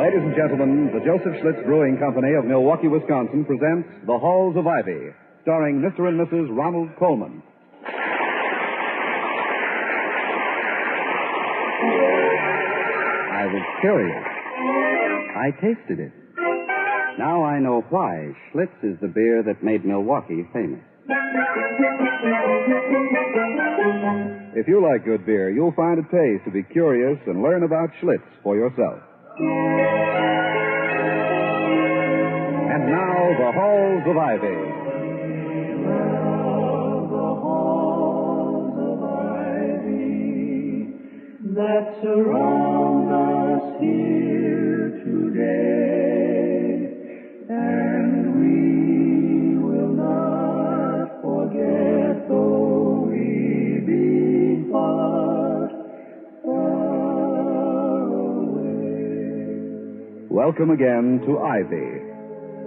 Ladies and gentlemen, the Joseph Schlitz Brewing Company of Milwaukee, Wisconsin presents The Halls of Ivy, starring Mr. and Mrs. Ronald Colman. I was curious. I tasted it. Now I know why Schlitz is the beer that made Milwaukee famous. If you like good beer, you'll find a taste to be curious and learn about Schlitz for yourself. And now, The Halls of Ivy. The halls of ivy that surround us here today, and we will not forget though we be far away. Welcome again to Ivy.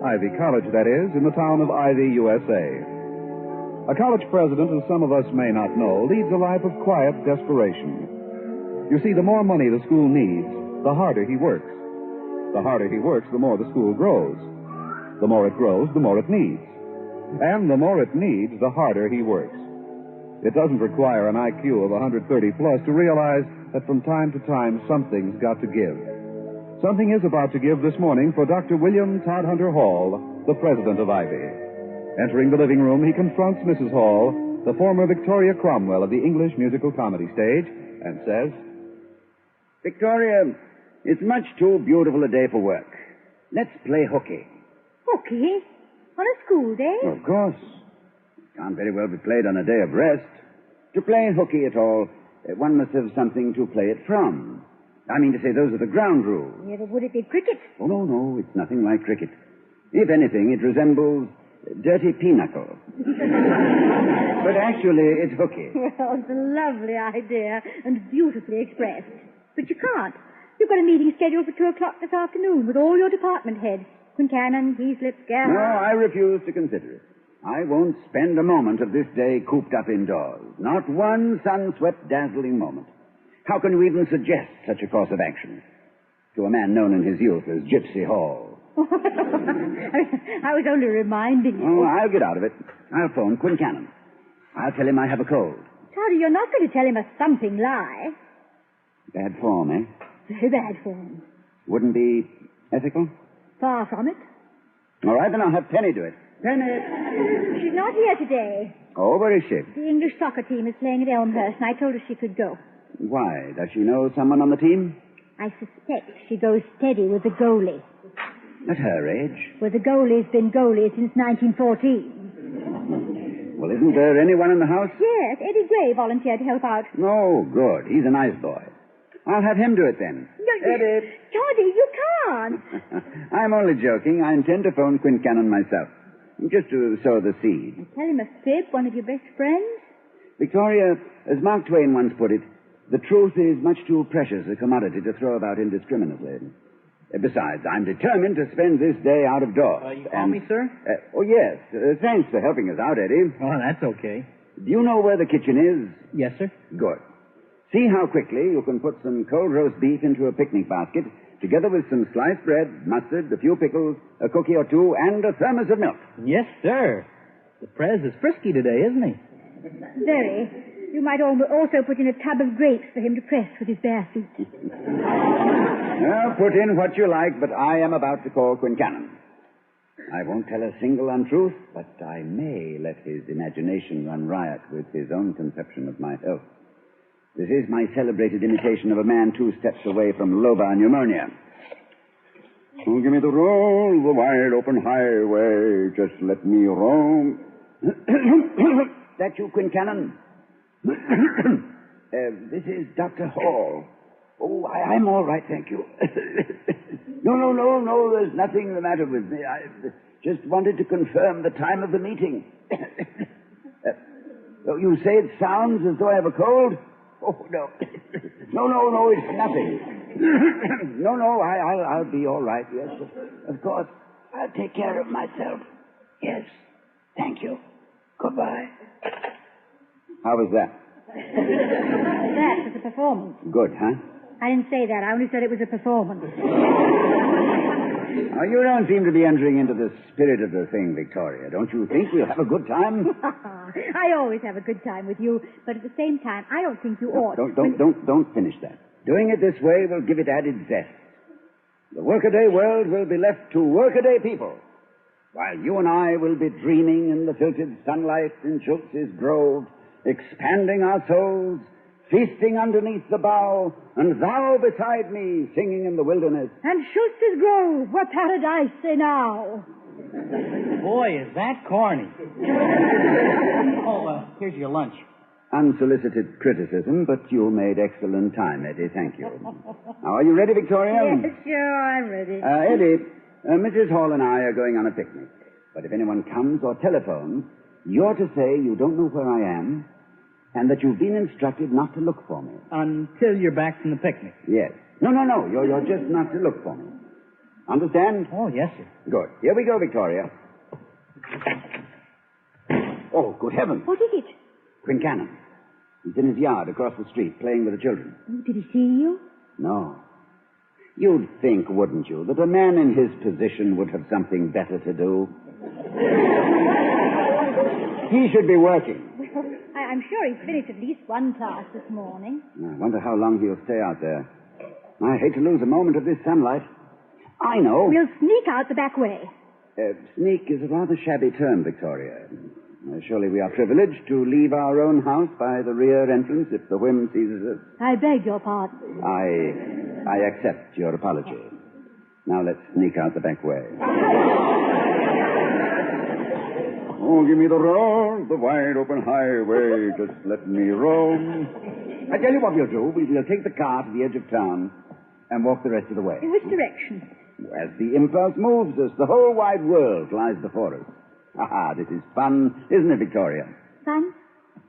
Ivy College, that is, in the town of Ivy, USA. A college president, as some of us may not know, leads a life of quiet desperation. You see, the more money the school needs, the harder he works. The harder he works, the more the school grows. The more it grows, the more it needs. And the more it needs, the harder he works. It doesn't require an IQ of 130 plus to realize that from time to time something's got to give. Something is about to give this morning for Dr. William Todhunter Hall, the president of Ivy. Entering the living room, he confronts Mrs. Hall, the former Victoria Cromwell of the English musical comedy stage, and says, Victoria, it's much too beautiful a day for work. Let's play hooky. Hooky? On a school day? Of course. It can't very well be played on a day of rest. To play hooky at all, one must have something to play it from. I mean to say, those are the ground rules. Yeah, but would it be cricket? Oh, no, it's nothing like cricket. If anything, it resembles dirty pinochle. But actually, it's hooky. Well, it's a lovely idea and beautifully expressed. But you can't. You've got a meeting scheduled for 2 o'clock this afternoon with all your department heads. Quincannon, Heaslip, Gerhardt. No, I refuse to consider it. I won't spend a moment of this day cooped up indoors. Not one sun-swept, dazzling moment. How can you even suggest such a course of action to a man known in his youth as Gypsy Hall? I was only reminding you. Oh, I'll get out of it. I'll phone Quincannon. I'll tell him I have a cold. Toddy, you're not going to tell him a thumping lie. Bad form, eh? Very bad form. Wouldn't be ethical? Far from it. All right, then I'll have Penny do it. Penny! She's not here today. Oh, where is she? The English soccer team is playing at Elmhurst, and I told her she could go. Why? Does she know someone on the team? I suspect she goes steady with the goalie. At her age? Well, the goalie's been goalie since 1914. Well, isn't there anyone in the house? Yes, Eddie Gray volunteered to help out. Oh, good. He's a nice boy. I'll have him do it then. No, Eddie! Toddy, you can't. I'm only joking. I intend to phone Quincannon myself. Just to sow the seed. Tell him a fib, one of your best friends. Victoria, as Mark Twain once put it, the truth is much too precious a commodity to throw about indiscriminately. Besides, I'm determined to spend this day out of doors. You call me, sir? Oh, yes. Thanks for helping us out, Eddie. Oh, that's okay. Do you know where the kitchen is? Yes, sir. Good. See how quickly you can put some cold roast beef into a picnic basket, together with some sliced bread, mustard, a few pickles, a cookie or two, and a thermos of milk. Yes, sir. The Prez is frisky today, isn't he? Very. You might also put in a tub of grapes for him to press with his bare feet. Well, put in what you like, but I am about to call Quincannon. I won't tell a single untruth, but I may let his imagination run riot with his own conception of my health. This is my celebrated imitation of a man 2 steps away from lobar pneumonia. Oh, give me the roll, the wide open highway, just let me roam. That you, Quincannon? This is Dr. Hall. Oh, I'm all right, thank you. No, there's nothing the matter with me. I just wanted to confirm the time of the meeting. You say it sounds as though I have a cold? Oh, no. No, it's nothing. No, I'll be all right, yes. Of course, I'll take care of myself. Yes, thank you. Goodbye. How was that? That was a performance. Good, huh? I didn't say that. I only said it was a performance. Now, you don't seem to be entering into the spirit of the thing, Victoria. Don't you think we'll have a good time? I always have a good time with you, but at the same time, I don't think you ought. Don't finish that. Doing it this way will give it added zest. The workaday world will be left to workaday people, while you and I will be dreaming in the filtered sunlight in Schultz's grove, expanding our souls, feasting underneath the bough, and thou beside me singing in the wilderness. And Schultz's grove, where paradise enow. Boy, is that corny. Here's your lunch. Unsolicited criticism, but you made excellent time, Eddie. Thank you. Now, are you ready, Victoria? Yes, sure, I'm ready. Eddie, Mrs. Hall and I are going on a picnic. But if anyone comes or telephones, you're to say you don't know where I am, and that you've been instructed not to look for me. Until you're back from the picnic. Yes. No. You're just not to look for me. Understand? Oh, yes, sir. Good. Here we go, Victoria. Oh, good heavens. What is it? Quincannon. He's in his yard across the street playing with the children. Oh, did he see you? No. You'd think, wouldn't you, that a man in his position would have something better to do? He should be working. Well, I'm sure he's finished at least one task this morning. I wonder how long he'll stay out there. I hate to lose a moment of this sunlight. I know. We'll sneak out the back way. Sneak is a rather shabby term, Victoria. Surely we are privileged to leave our own house by the rear entrance if the whim seizes us. I beg your pardon. I accept your apology. Now let's sneak out the back way. Oh, give me the road, the wide open highway. Just let me roam. I tell you what we'll do. We'll take the car to the edge of town and walk the rest of the way. In which direction? As the impulse moves us, the whole wide world lies before us. This is fun, isn't it, Victoria? Fun?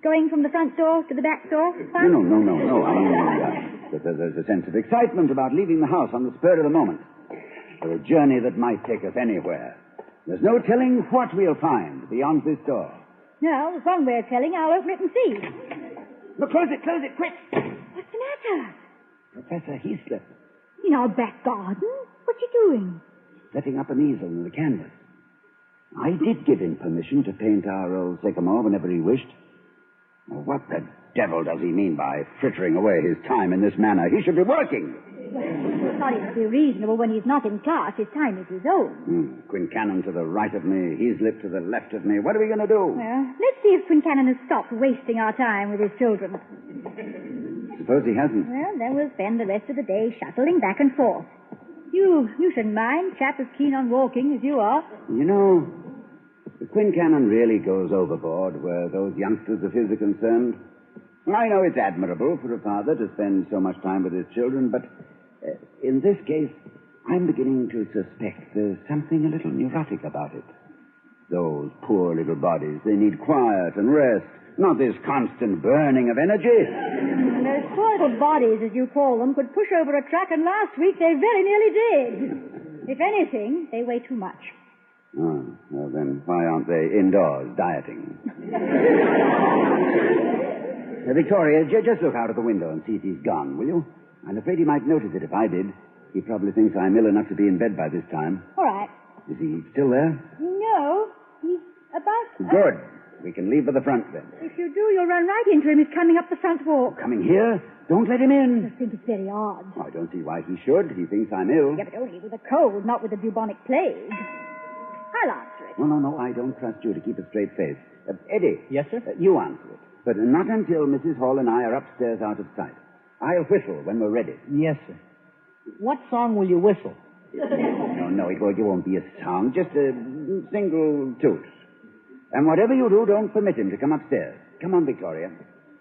Going from the front door to the back door? Fun? No. I mean, there's a sense of excitement about leaving the house on the spur of the moment. For a journey that might take us anywhere. There's no telling what we'll find beyond this door. No, there's one way of telling. I'll open it and see. Look, close it, quick. What's the matter? Professor Heaslip. In our back garden? What's he doing? Setting up an easel and a canvas. I did give him permission to paint our old sycamore whenever he wished. Well, what the devil does he mean by frittering away his time in this manner? He should be working. Well, sorry to be reasonable. When he's not in class, his time is his own. Quincannon to the right of me, Heaslip to the left of me. What are we going to do? Well, let's see if Quincannon has stopped wasting our time with his children. Suppose he hasn't. Well, then we'll spend the rest of the day shuttling back and forth. You shouldn't mind. Chap as keen on walking as you are. You know, Quincannon really goes overboard where those youngsters of his are concerned. I know it's admirable for a father to spend so much time with his children, but in this case, I'm beginning to suspect there's something a little neurotic about it. Those poor little bodies, they need quiet and rest, not this constant burning of energy. Those poor little bodies, as you call them, could push over a truck, and last week they very nearly did. If anything, they weigh too much. Oh, well then, why aren't they indoors dieting? Victoria, just look out of the window and see if he's gone, will you? I'm afraid he might notice it if I did. He probably thinks I'm ill enough to be in bed by this time. All right. Is he still there? No, he's about... Good. We can leave by the front then. If you do, you'll run right into him. He's coming up the front walk. Coming here? Don't let him in. I think it's very odd. I don't see why he should. He thinks I'm ill. Yeah, but only with a cold, not with a bubonic plague. I'll answer it. No. I don't trust you to keep a straight face. Eddie. Yes, sir? You answer it. But not until Mrs. Hall and I are upstairs out of sight. I'll whistle when we're ready. Yes, sir. What song will you whistle? No, it won't be a song. Just a single toot. And whatever you do, don't permit him to come upstairs. Come on, Victoria.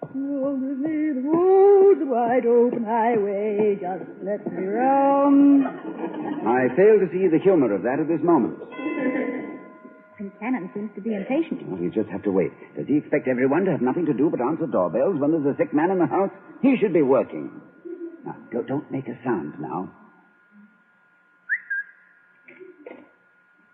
Oh, the road, the wide open highway, just let me roam. I fail to see the humor of that at this moment. Quincannon seems to be impatient. Well, you just have to wait. Does he expect everyone to have nothing to do but answer doorbells when there's a sick man in the house? He should be working. Now, don't make a sound now.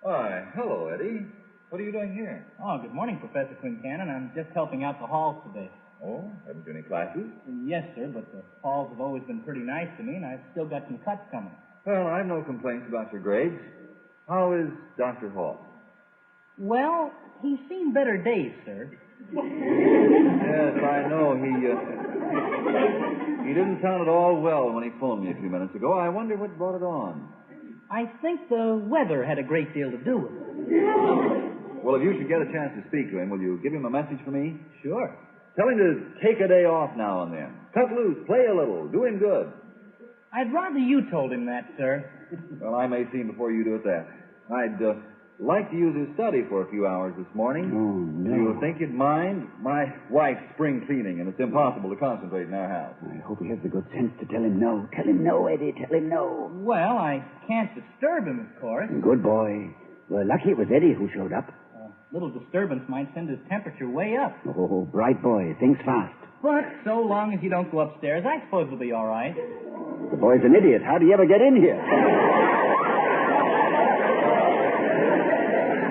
Why, hello, Eddie. What are you doing here? Oh, good morning, Professor Quincannon. I'm just helping out the halls today. Oh, haven't you any classes? Yes, sir, but the Halls have always been pretty nice to me, and I've still got some cuts coming. Well, I've no complaints about your grades. How is Dr. Hall? Well, he's seen better days, sir. Yes, I know. He didn't sound at all well when he phoned me a few minutes ago. I wonder what brought it on. I think the weather had a great deal to do with it. Well, if you should get a chance to speak to him, will you give him a message for me? Sure. Tell him to take a day off now and then. Cut loose, play a little, do him good. I'd rather you told him that, sir. Well, I may see him before you do at that. I'd like to use his study for a few hours this morning. Oh, no. Do you think you'd mind? My wife's spring cleaning, and it's impossible to concentrate in our house. I hope he has the good sense to tell him no. Tell him no, Eddie. Tell him no. Well, I can't disturb him, of course. Good boy. We're lucky it was Eddie who showed up. A little disturbance might send his temperature way up. Oh, bright boy. Thinks fast. But so long as you don't go upstairs, I suppose we'll be all right. The boy's an idiot. How do you ever get in here?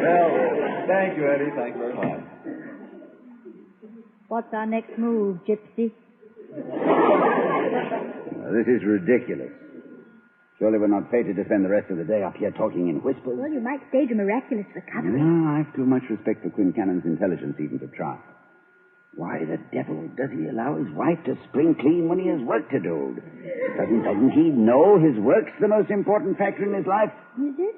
Well, thank you, Eddie. Thank you very much. What's our next move, Gypsy? This is ridiculous. Surely we're not fated to spend the rest of the day up here talking in whispers. Well, you might stage a miraculous recovery. No, I've too much respect for Quincanon's intelligence even to try. Why the devil does he allow his wife to spring clean when he has work to do? Doesn't he know his work's the most important factor in his life? Is it?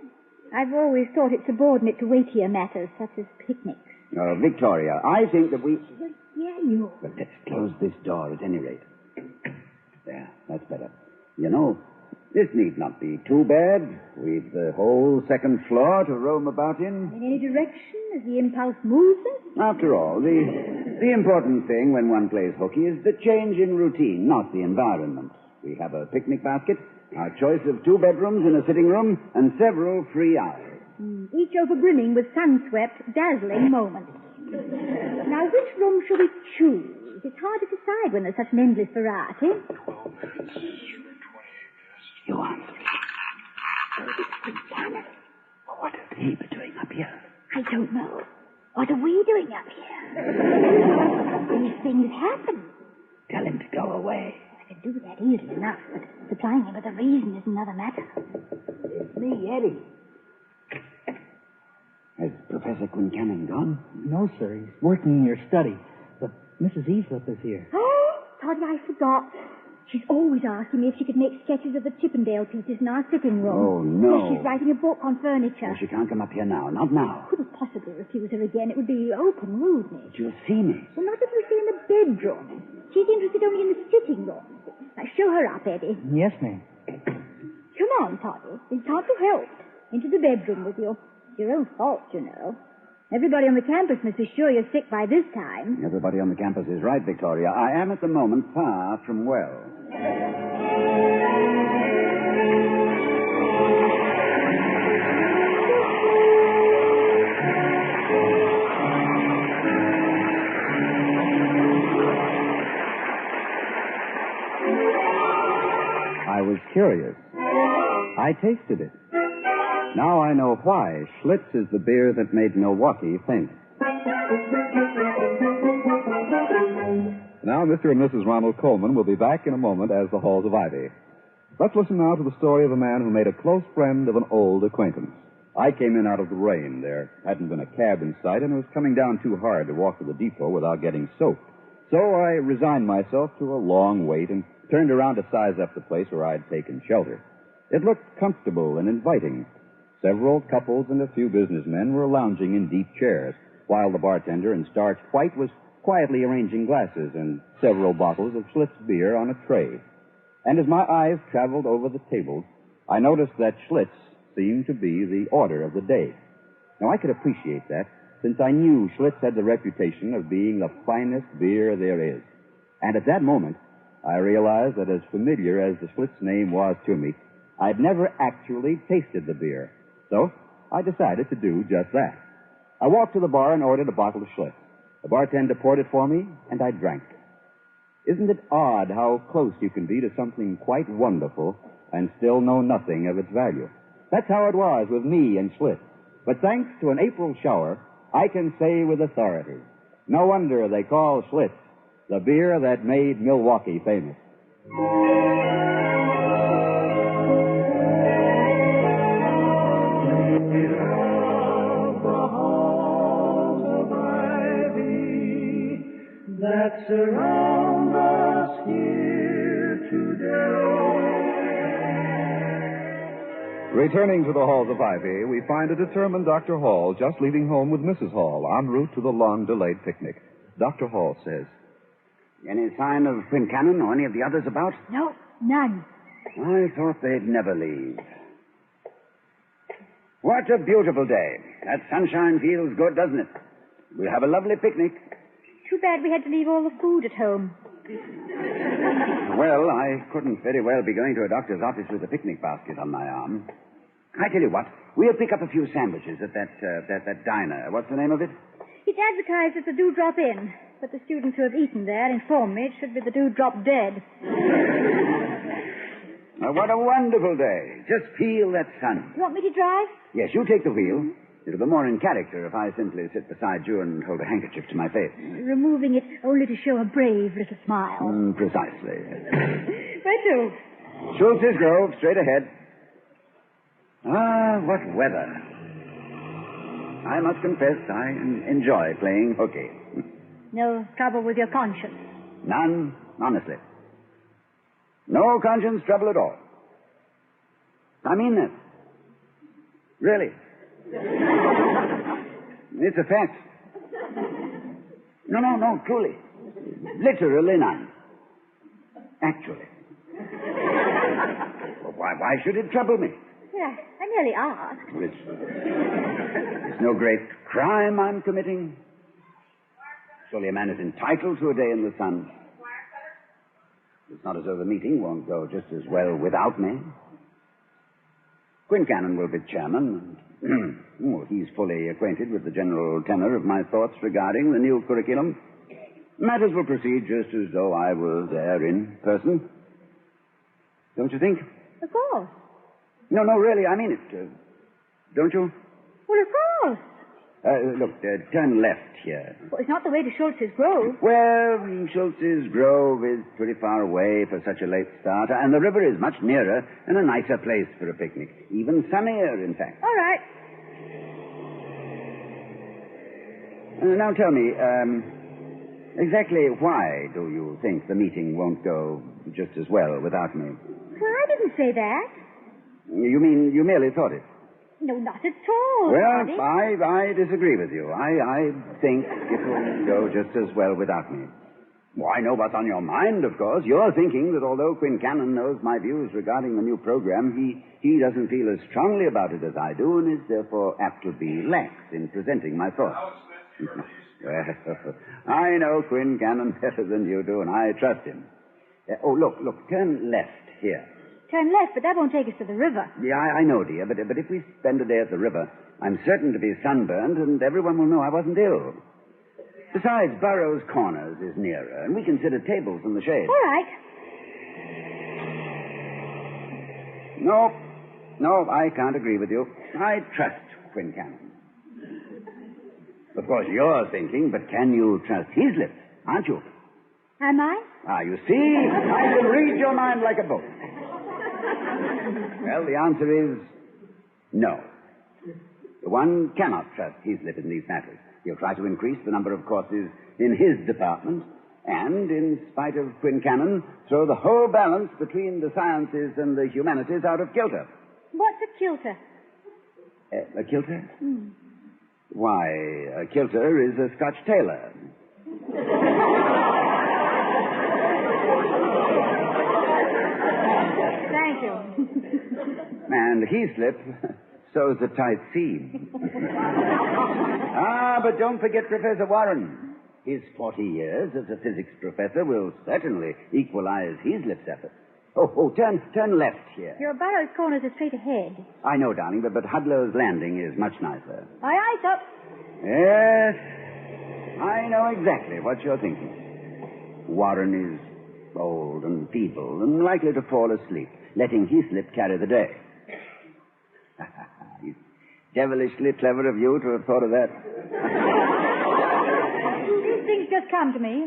I've always thought it subordinate to weightier matters, such as picnics. Oh, Victoria, I think that we... Well, yeah, you... But let's close this door at any rate. There, that's better. You know, this need not be too bad. We've the whole second floor to roam about in. In any direction, as the impulse moves us. After all, the important thing when one plays hooky is the change in routine, not the environment. We have a picnic basket, our choice of 2 bedrooms and a sitting room, and several free hours. Each overbrimming with sun-swept, dazzling moments. Now, which room shall we choose? It's hard to decide when there's such an endless variety. You answer. What are they doing up here? I don't know. What are we doing up here? These things happen. Tell him to go away. I can do that easily enough, but supplying him with a reason is another matter. It's me, Eddie. Has Professor Quincannon gone? No, sir. He's working in your study. But Mrs. Easlip is here. Oh, Toddy, I forgot. She's always asking me if she could make sketches of the Chippendale pieces in our sitting room. Oh, no. Yes, she's writing a book on furniture. Well, she can't come up here now. Not now. Couldn't possibly refuse her again. It would be open rudeness. But you'll see me. Well, not if you stay in the bedroom. She's interested only in the sitting room. Now, show her up, Eddie. Yes, ma'am. Come on, Toddy. You can't be helped. Into the bedroom with you. It's your own fault, you know. Everybody on the campus must be sure you're sick by this time. Everybody on the campus is right, Victoria. I am at the moment far from well. I was curious. I tasted it. Now I know why Schlitz is the beer that made Milwaukee famous. Now, Mr. and Mrs. Ronald Colman will be back in a moment as the Halls of Ivy. Let's listen now to the story of a man who made a close friend of an old acquaintance. I came in out of the rain. There hadn't been a cab in sight, and it was coming down too hard to walk to the depot without getting soaked. So I resigned myself to a long wait and turned around to size up the place where I'd taken shelter. It looked comfortable and inviting. Several couples and a few businessmen were lounging in deep chairs, while the bartender in starched white was quietly arranging glasses and several bottles of Schlitz beer on a tray. And as my eyes traveled over the tables, I noticed that Schlitz seemed to be the order of the day. Now, I could appreciate that, since I knew Schlitz had the reputation of being the finest beer there is. And at that moment, I realized that as familiar as the Schlitz name was to me, I'd never actually tasted the beer. So I decided to do just that. I walked to the bar and ordered a bottle of Schlitz. The bartender poured it for me, and I drank it. Isn't it odd how close you can be to something quite wonderful and still know nothing of its value? That's how it was with me and Schlitz. But thanks to an April shower, I can say with authority, no wonder they call Schlitz the beer that made Milwaukee famous. That surround us here today. Returning to the halls of Ivy, we find a determined Dr. Hall just leaving home with Mrs. Hall en route to the long-delayed picnic. Dr. Hall says, Any sign of Quincannon or any of the others about? No, none. I thought they'd never leave. What a beautiful day. That sunshine feels good, doesn't it? We'll have a lovely picnic. Too bad we had to leave all the food at home. Well, I couldn't very well be going to a doctor's office with a picnic basket on my arm. I tell you what, we'll pick up a few sandwiches at that diner. What's the name of it? It's advertised as the Dewdrop Inn, but the students who have eaten there inform me it should be the Dewdrop Dead. What a wonderful day. Just feel that sun. You want me to drive? Yes, you take the wheel. It'll be more in character if I simply sit beside you and hold a handkerchief to my face. Removing it only to show a brave little smile. Precisely. Where to? Schultz's Grove, straight ahead. Ah, what weather. I must confess I enjoy playing hooky. No trouble with your conscience? None, honestly. No conscience trouble at all. I mean that. Really. It's a fact. No, truly. Literally none. Actually. Well, why should it trouble me? Yeah, I nearly asked. It's no great crime I'm committing. Surely a man is entitled to a day in the sun. It's not as though the meeting won't go just as well without me. Quincannon will be chairman. He's fully acquainted with the general tenor of my thoughts regarding the new curriculum. Matters will proceed just as though I were there in person. Don't you think? Of course. No, really, I mean it. Don't you? Well, of course. Look, turn left here. Well, it's not the way to Schultz's Grove. Well, Schultz's Grove is pretty far away for such a late start, and the river is much nearer and a nicer place for a picnic. Even sunnier, in fact. All right. Now tell me, exactly why do you think the meeting won't go just as well without me? Well, I didn't say that. You mean you merely thought it? No, not at all. Well, Toddy. I disagree with you. I think it will go just as well without me. Well, I know what's on your mind, of course. You're thinking that although Quincannon knows my views regarding the new program, he doesn't feel as strongly about it as I do and is therefore apt to be lax in presenting my thoughts. Well, I know Quincannon better than you do, and I trust him. Look, turn left here. Turn left, but that won't take us to the river. Yeah, I know, dear, but if we spend a day at the river, I'm certain to be sunburned, and everyone will know I wasn't ill. Besides, Burroughs Corners is nearer, and we can sit at tables in the shade. All right. No, I can't agree with you. I trust Quincannon. Of course, you're thinking, but can you trust his lips, aren't you? Am I? You see, I can read your mind like a book. Well, the answer is no. One cannot trust his lip in these matters. He'll try to increase the number of courses in his department and, in spite of Quincannon, throw the whole balance between the sciences and the humanities out of kilter. What's a kilter? A kilter? Why, a kilter is a Scotch tailor. Thank you. And Heaslip sews a tight seam. But don't forget Professor Warren. His 40 years as a physics professor will certainly equalize Heaslip's effort. Turn left here. Your Burroughs Corners are straight ahead. I know, darling, but Hudler's Landing is much nicer. Aye, sir. Yes, I know exactly what you're thinking. Warren is old and feeble and likely to fall asleep, letting Heaslip carry the day. Devilishly clever of you to have thought of that. Instincts just come to me.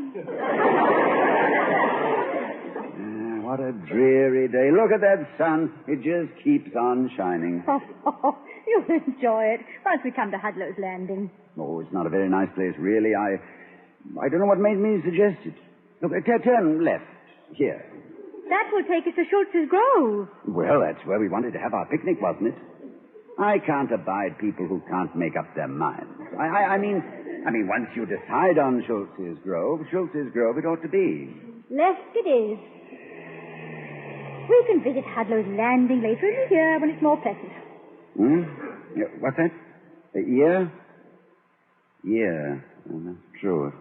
What a dreary day. Look at that sun. It just keeps on shining. Oh, you'll enjoy it once we come to Hudlow's Landing. Oh, it's not a very nice place, really. I don't know what made me suggest it. Look, turn left. Here. That will take us to Schultz's Grove. Well, that's where we wanted to have our picnic, wasn't it? I can't abide people who can't make up their minds. I mean, once you decide on Schultz's Grove it ought to be. Left it is. We can visit Hudlow's Landing later in the year when it's more pleasant. Yeah, what's that? Year? Year. Oh, that's true.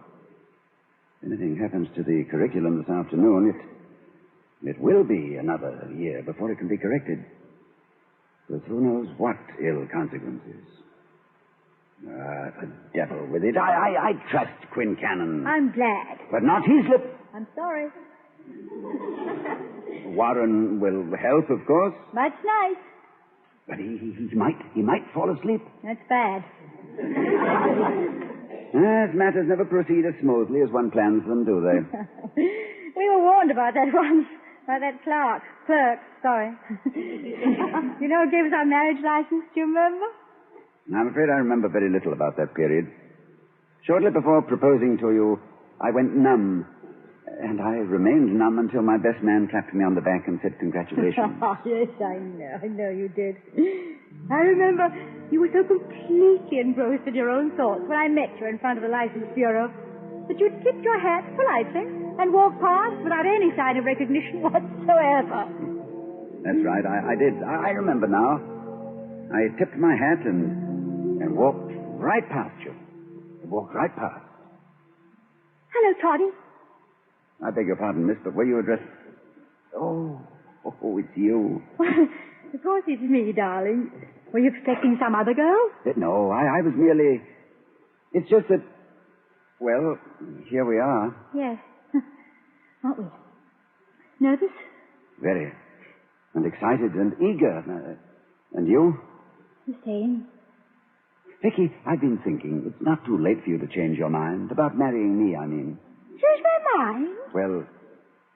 If anything happens to the curriculum this afternoon, it will be another year before it can be corrected. With who knows what ill consequences. The devil with it. I trust Quincannon. I'm glad. But not his lip. I'm sorry. Warren will help, of course. That's nice. But he might fall asleep. That's bad. As matters never proceed as smoothly as one plans them, do they? We were warned about that once. By that clerk, sorry. You know who gave us our marriage license, do you remember? I'm afraid I remember very little about that period. Shortly before proposing to you, I went numb. And I remained numb until my best man clapped me on the back and said congratulations. Yes, I know you did. I remember you were so completely engrossed in your own thoughts when I met you in front of the license bureau that you tipped your hat politely and walked past without any sign of recognition whatsoever. That's right, I did. I remember now. I tipped my hat and walked right past you. Walked right past. Hello, Toddy. I beg your pardon, miss, but were you addressed... Oh, it's you. Of course it's me, darling. Were you expecting some other girl? No, I was merely... It's just that... Well, here we are. Yes. Aren't we? Nervous? Very. And excited and eager. And you? The same. Vicky, I've been thinking. It's not too late for you to change your mind. About marrying me, I mean. Change my mind? Well,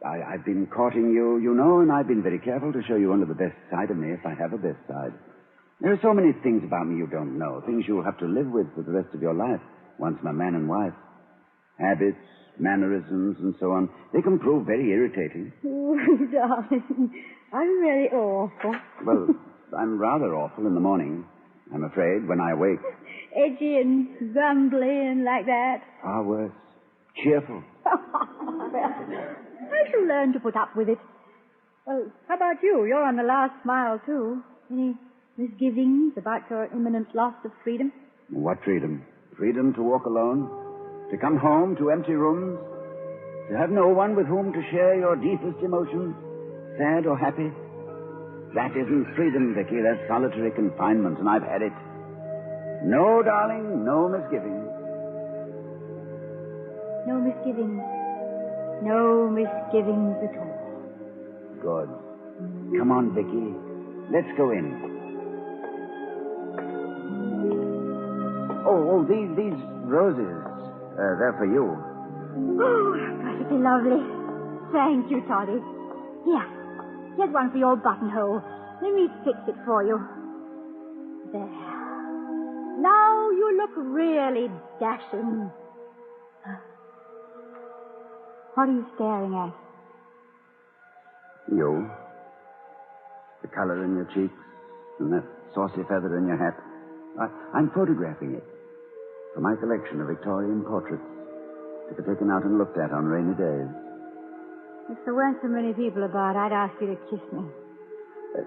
I've been courting you, you know, and I've been very careful to show you only the best side of me if I have a best side. There are so many things about me you don't know, things you'll have to live with for the rest of your life, once I'm man and wife. Habits, mannerisms, and so on. They can prove very irritating. Oh, darling, I'm really awful. Well, I'm rather awful in the morning, I'm afraid, when I awake. Edgy and grumbly and like that. Far worse. Cheerful. Well, I shall learn to put up with it. Well, how about you? You're on the last mile, too. Any misgivings about your imminent loss of freedom? What freedom? Freedom to walk alone? To come home to empty rooms? To have no one with whom to share your deepest emotions? Sad or happy? That isn't freedom, Vicky. That's solitary confinement, and I've had it. No, darling, no misgivings. No misgivings. No misgivings at all. Good. Come on, Vicky. Let's go in. Oh, these roses. They're for you. Oh, perfectly lovely. Thank you, Toddy. Here's one for your buttonhole. Let me fix it for you. There. Now you look really dashing. What are you staring at? You. The color in your cheeks and that saucy feather in your hat. I'm photographing it for my collection of Victorian portraits to be taken out and looked at on rainy days. If there weren't so many people about, I'd ask you to kiss me.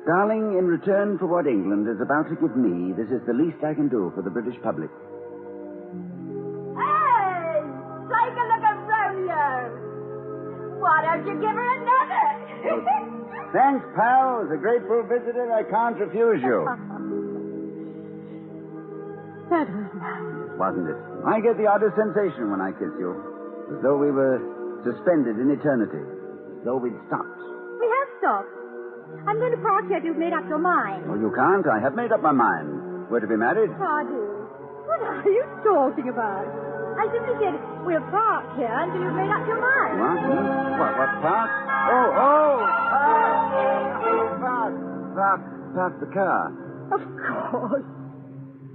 Darling, in return for what England is about to give me, this is the least I can do for the British public. Hey! Take a look at Romeo! Why don't you give her another? Thanks, pal. As a grateful visitor, I can't refuse you. That was nice. Wasn't it? I get the oddest sensation when I kiss you. As though we were suspended in eternity. As though we'd stopped. We have stopped. I'm going to park here till you've made up your mind. Oh, you can't. I have made up my mind. We're to be married. Toddy, what are you talking about? I simply said, We'll park here until you've made up your mind. What? What, park? Park the car. Of course.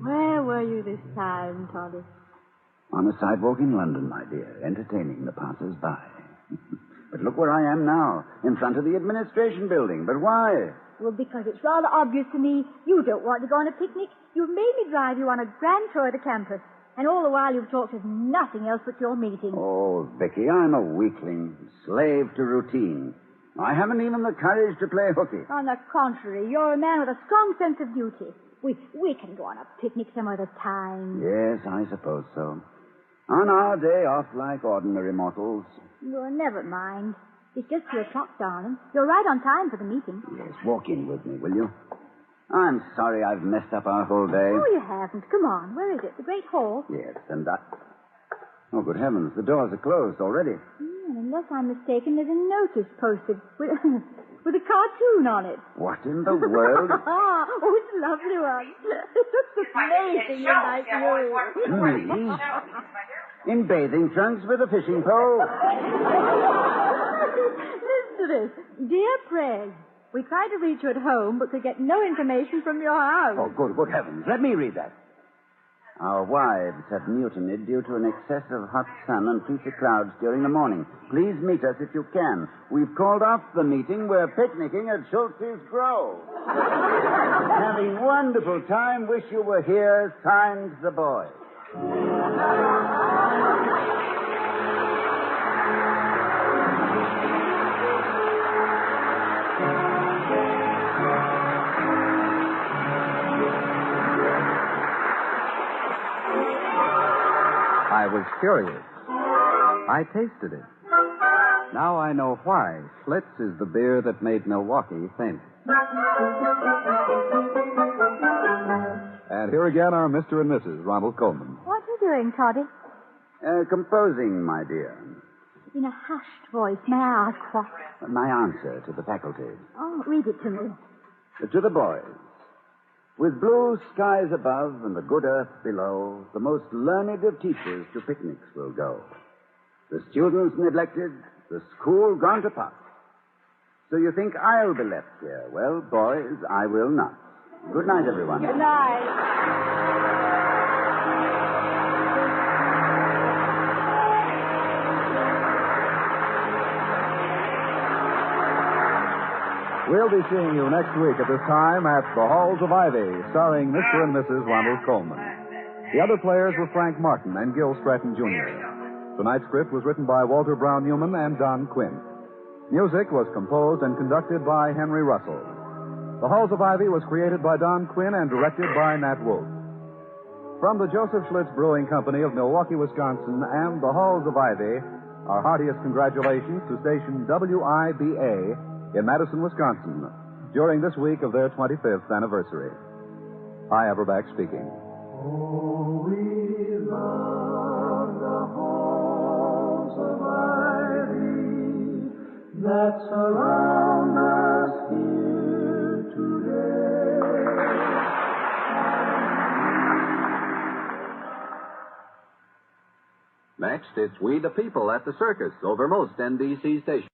Where were you this time, Toddy? On a sidewalk in London, my dear, entertaining the passers-by. But look where I am now, in front of the administration building. But why? Well, because it's rather obvious to me you don't want to go on a picnic. You've made me drive you on a grand tour of the campus. And all the while you've talked of nothing else but your meeting. Oh, Vicky, I'm a weakling, slave to routine. I haven't even the courage to play hooky. On the contrary, you're a man with a strong sense of duty. We can go on a picnic some other time. Yes, I suppose so. On our day off like ordinary mortals. Well, never mind. It's just 2 o'clock, darling. You're right on time for the meeting. Yes, walk in with me, will you? I'm sorry I've messed up our whole day. Oh, you haven't. Come on. Where is it? The Great Hall? Yes, and I... Oh, good heavens, the doors are closed already. Unless I'm mistaken, there's a notice posted with a cartoon on it. What in the world? Oh, it's a lovely one. It looks amazing in my view. Me? In bathing trunks with a fishing pole? Listen to this. Dear Craig, we tried to reach you at home, but could get no information from your house. Oh, good heavens. Let me read that. Our wives have mutinied due to an excess of hot sun and fleecy clouds during the morning. Please meet us if you can. We've called off the meeting. We're picnicking at Schultz's Grove. Having wonderful time. Wish you were here. Signed, the boy. I was curious. I tasted it. Now I know why Schlitz is the beer that made Milwaukee famous. And here again are Mr. and Mrs. Ronald Colman. What are you doing, Toddy? Composing, my dear. In a hushed voice, may I ask what? My answer to the faculty. Oh, read it to me. To the boys. With blue skies above and the good earth below, the most learned of teachers to picnics will go. The students neglected, the school gone to pot. So you think I'll be left here? Well, boys, I will not. Good night, everyone. Good night. We'll be seeing you next week at this time at The Halls of Ivy, starring Mr. and Mrs. Ronald Colman. The other players were Frank Martin and Gil Stratton, Jr. Tonight's script was written by Walter Brown Newman and Don Quinn. Music was composed and conducted by Henry Russell. The Halls of Ivy was created by Don Quinn and directed by Nat Wolf. From the Joseph Schlitz Brewing Company of Milwaukee, Wisconsin, and The Halls of Ivy, our heartiest congratulations to station WIBA in Madison, Wisconsin, during this week of their 25th anniversary. Hi, Everback speaking. Oh, we love the halls of ivy that surround us here today. Next, it's We the People at the Circus over most NBC stations.